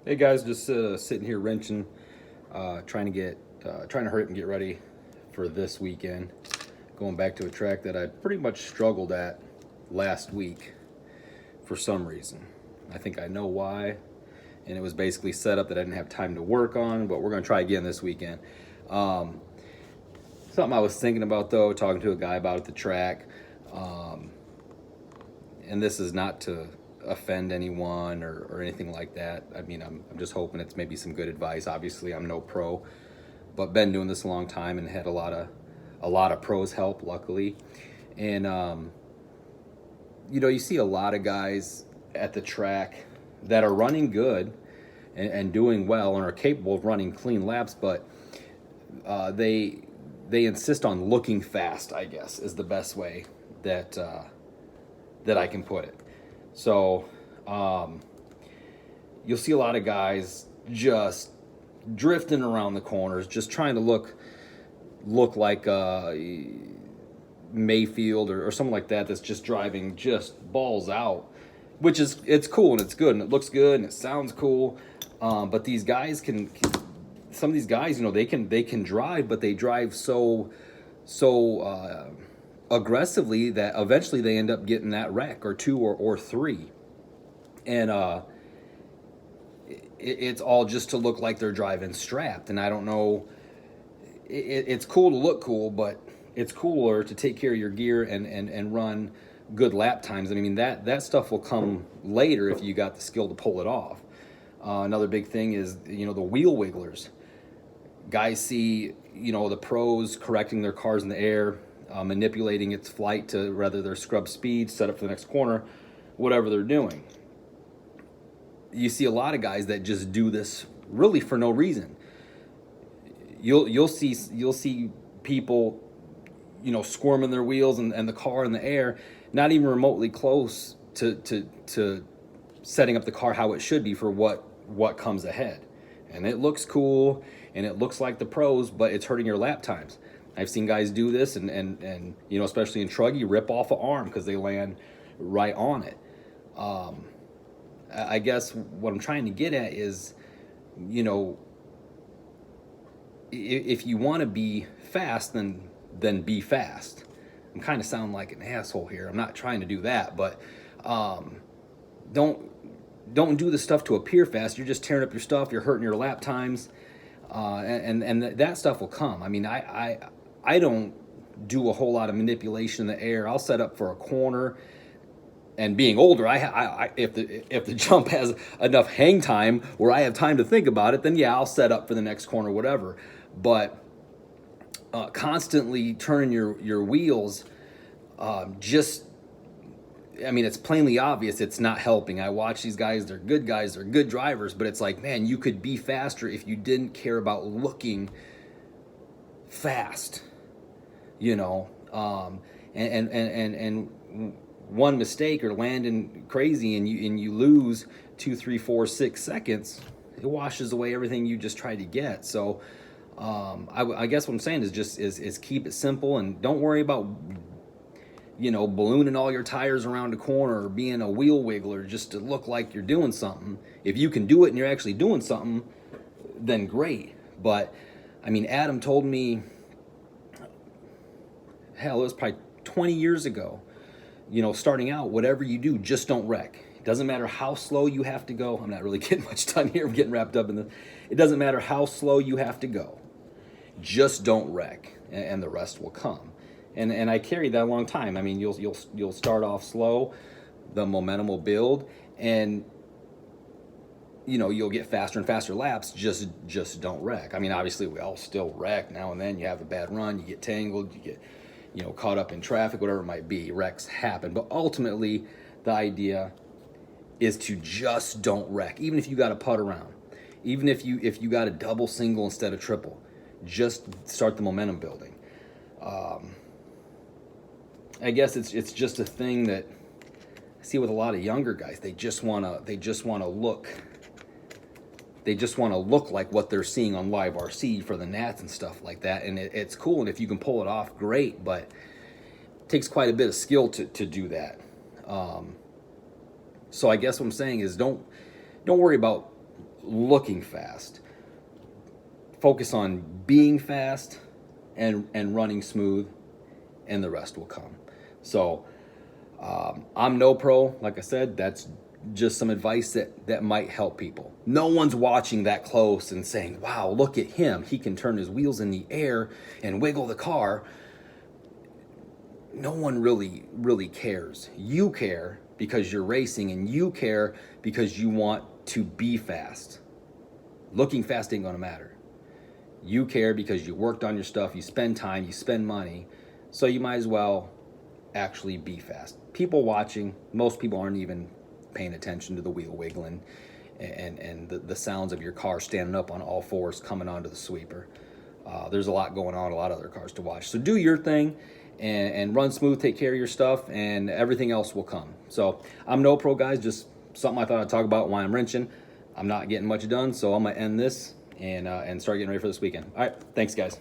Hey guys, just sitting here wrenching, trying to hurry up and get ready for this weekend. Going back to a track that I pretty much struggled at last week for some reason. I think I know why, and it was basically set up that I didn't have time to work on. But we're gonna try again this weekend. Um, Something I was thinking about though, talking to a guy about at the track, um, and this is not to offend anyone or anything like that. I mean, I'm just hoping it's maybe some good advice. Obviously, I'm no pro, but been doing this a long time and had a lot of pros help, luckily. And you see a lot of guys at the track that are running good and doing well and are capable of running clean laps, but they insist on looking fast. I guess is the best way that that I can put it. So um, you'll see a lot of guys just drifting around the corners, just trying to look like Mayfield or someone like that that's just driving just balls out, which is it's cool and it's good and it looks good and it sounds cool. But these guys some of these guys, they can drive, but they drive so aggressively that eventually they end up getting that wreck or two or three, and it's all just to look like they're driving strapped. And I don't know, it's cool to look cool, but it's cooler to take care of your gear and run good lap times. I mean, that stuff will come later if you got the skill to pull it off. Another big thing is, the wheel wigglers. Guys see, the pros correcting their cars in the air, manipulating its flight to rather their scrub speed, set up for the next corner, whatever they're doing. You see a lot of guys that just do this really for no reason. You'll see people, squirming their wheels and the car in the air, not even remotely close to setting up the car how it should be for what comes ahead. And it looks cool and it looks like the pros, but it's hurting your lap times. I've seen guys do this and especially in truggy, rip off an arm because they land right on it. Um, I guess what I'm trying to get at is, you know, if you want to be fast, then be fast. I'm kind of sounding like an asshole here. I'm not trying to do that, but um, don't don't do the stuff to appear fast. You're just tearing up your stuff. You're hurting your lap times, and that stuff will come. I mean, I don't do a whole lot of manipulation in the air. I'll set up for a corner, and being older, if the jump has enough hang time where I have time to think about it, then yeah, I'll set up for the next corner, whatever. But constantly turning your wheels, just I mean, it's plainly obvious it's not helping. I watch these guys, they're good drivers, but it's like, man, you could be faster if you didn't care about looking fast, you know. And one mistake or landing crazy and you lose 2, 3, 4, 6 seconds, it washes away everything you just tried to get. So I guess what I'm saying is just is keep it simple and don't worry about ballooning all your tires around a corner or being a wheel wiggler just to look like you're doing something. If you can do it and you're actually doing something, then great. But I mean, Adam told me, hell, it was probably 20 years ago, starting out, whatever you do, just don't wreck. It doesn't matter how slow you have to go. I'm not really getting much done here. I'm getting wrapped up in the. It doesn't matter how slow you have to go. Just don't wreck, and the rest will come. And I carried that a long time. I mean, you'll start off slow, the momentum will build, and you'll get faster and faster laps. Just don't wreck. I mean, obviously we all still wreck now and then. You have a bad run, you get tangled, you get caught up in traffic, whatever it might be. Wrecks happen, but ultimately the idea is to just don't wreck. Even if you got to putt around, even if you got a double, single instead of triple, just start the momentum building. I guess it's just a thing that I see with a lot of younger guys. They just wanna look like what they're seeing on live RC for the Nats and stuff like that. And it's cool, and if you can pull it off, great. But it takes quite a bit of skill to do that. So I guess what I'm saying is don't worry about looking fast. Focus on being fast and running smooth, and the rest will come. So I'm no pro. Like I said, that's just some advice that might help people. No one's watching that close and saying, wow, look at him. He can turn his wheels in the air and wiggle the car. No one really cares. You care because you're racing, and you care because you want to be fast. Looking fast ain't gonna matter. You care because you worked on your stuff, you spend time, you spend money, so you might as well actually be fast. People watching, most people aren't even paying attention to the wheel wiggling and the sounds of your car standing up on all fours coming onto the sweeper. There's a lot going on, a lot of other cars to watch. So do your thing and run smooth, take care of your stuff, and everything else will come. So I'm no pro, guys, just something I thought I'd talk about while I'm wrenching. I'm not getting much done, so I'm gonna end this and start getting ready for this weekend. All right, thanks, guys.